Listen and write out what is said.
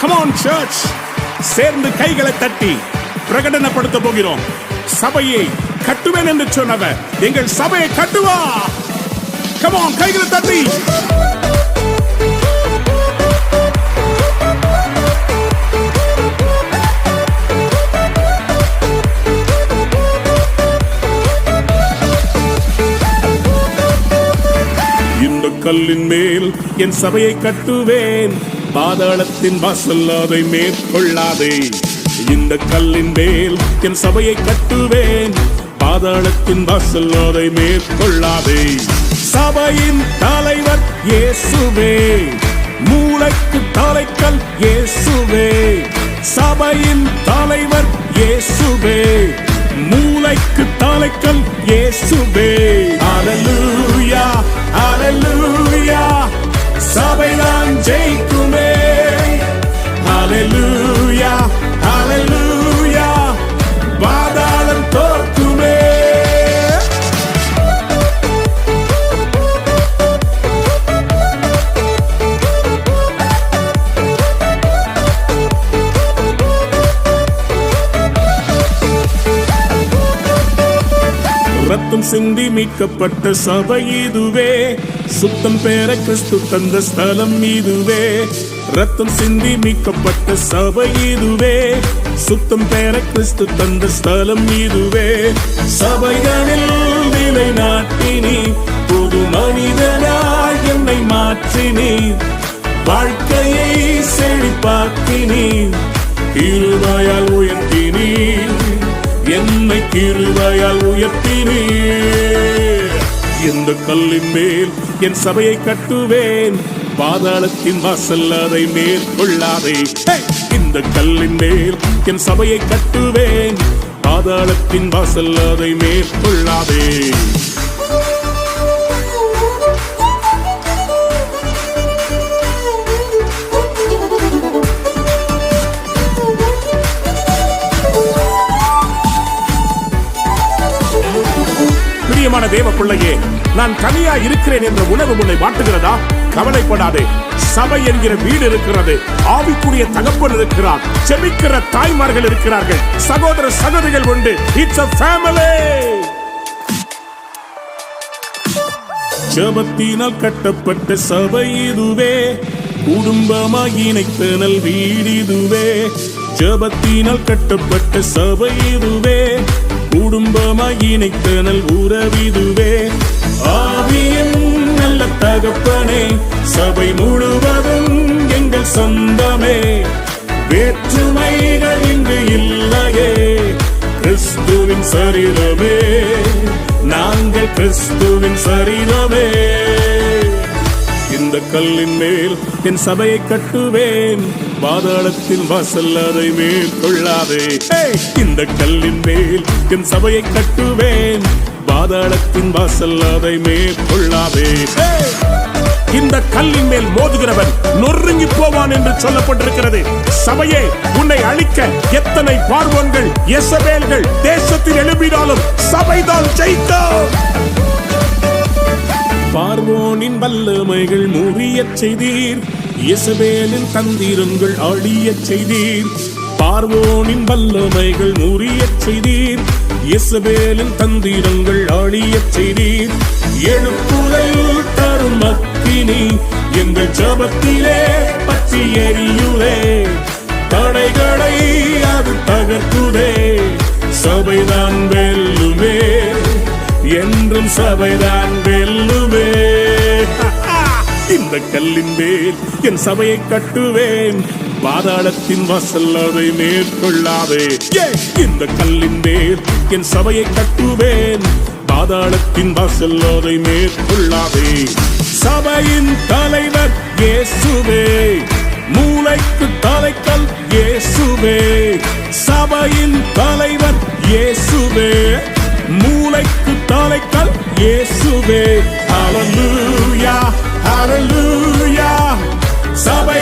Come on church, சேர்ந்து கைகளை தட்டி பிரகடனப்படுத்த போகிறோம். சபையை கட்டுவேன் என்று சொன்னவர் எங்கள் சபையை கட்டுவா. Come on, கைகளை தட்டி. இந்த கல்லின் மேல் என் சபையை கட்டுவேன், பாதாளத்தின் வாசல் அதை மேற்கொள்ளாதே. இந்த கல்லின் மேல் என் சபையை கட்டுவேன், பாதாளத்தின் வாசல் அதை மேற்கொள்ளாதே. சபையின் தலைவர் இயேசுவே, மூளைக்கு தலைக்கல் இயேசுவே. சபையின் தலைவர் இயேசுவே, மூளைக்கு தலைக்கல் இயேசுவே. ஹல்லேலூயா ஹல்லேலூயா, சபைதான் ஜெயிக்குமே. ஹல்லேலூயா ஹல்லேலூயா, பாதாளம் தோற்குமே. ரத்தம் சிந்தி மீட்கப்பட்ட சபை இதுவே, சுத்தம் பெற கிறிஸ்து தந்த ஸ்தலம் இதுவே. ரத்தம் சிந்தி மீட்கப்பட்ட சபை இதுவே, சுத்தம் பெற கிறிஸ்து தந்த ஸ்தலம் இதுவே. சபைகளில் நிலை நாட்டினி, புது மனிதனாய் என்னை மாற்றினி, வாழ்க்கையை செழிப்பாக்கினி, கிருபையால் உயர்த்தினி, என்னை கிருபையால் உயர்த்தினி. இந்த கல்லின் மேல் என் சபையை கட்டுவேன், பாதாளத்தின் வாசல் அதை மேற்கொள்ளாதே. இந்த கல்லின் மேல் என் சபையை கட்டுவேன், பாதாளத்தின் வாசல் அதை மேற்கொள்ளாதே. பிரியமான தேவ பிள்ளையே, நான் தனியா இருக்கிறேன் என்ற உணர்வு உன்னை வாட்டுகிறதா? கவலைப்படாதே, சபை என்கிற வீடு இருக்கிறது, ஆவிக்குரிய தகப்பன் இருக்கிறார், செபிக்கிற தாய்மார்கள் இருக்கிறார்கள், சகோதர சகோதரிகள் உண்டு. It's a family. ஜெபத்தினால் கட்டப்பட்ட சபை இதுவே, குடும்பமாய் இணைத்தனல் வீடு இதுவே. ஜெபத்தினால் கட்டப்பட்ட சபை இதுவே, குடும்பமாய் இணைத்தனல் உறவிதுவே. ஆவியின் நல்ல தகப்பனே, சபை முழுவதும் எங்கள் சொந்தமே. வேற்றுமைகள் இங்கு இல்லையே, கிறிஸ்துவின் சரீரமே, நாங்கள் கிறிஸ்துவின் சரீரமே. இந்த கல்லின் மேல் என் சபையை கட்டுவேன், பாதாளத்தின் வாசல் அதை மேற்கொள்ளாதே. இந்த கல்லின் மேல் என் சபையை கட்டுவேன், பாதாளத்தின் வாசல் அதை மேற்கொள்ளாதே. இந்த கல்லின் மேல் மோதுகிறவன் நொறுங்கி போவான் என்று சொல்லப்பட்டிருக்கிறது. சபையே, உன்னை அழிக்க எத்தனை பார்வோன்கள் யேசபேல்கள் தேசத்தில் எழுப்பினாலும் சபைதான் ஜெயிக்கும். பார்வோனின் வல்லமைகள் முறியச் செய்தீர், யேசபேலின் தந்திரங்கள் அழியச் செய்தீர். பார்வோனின் வல்லமைகள் முறியச் செய்தீர், யேசபேலின் தந்திரங்கள் அழியச் செய்தீர். எழுப்புதல் தரும் அக்கினி எங்கள் ஜெபத்திலே பற்றி எரியுதே, தடைகளை அது தகர்க்குதே. சபைதான் வெல்லுமே, என்றும் சபைதான் வெல்லுமே. இந்த கல்லின் மேல் என் சபையை கட்டுவேன், பாதாளத்தின் வாசல் அதை மேற்கொள்ளாதே. இந்த கல்லின் மேல் என் சபையை கட்டுவேன், பாதாளத்தின் வாசல் அதை மேற்கொள்ளாதே. சபையின் தலைவர் இயேசுவே, மூளைக்கு தலைக்கல் இயேசுவே. சபையின் தலைவர் இயேசுவே, மூளைக்கு தலைக்கல் இயேசுவே. ஹல்லேலூயா ஹல்லேலூயா, சபை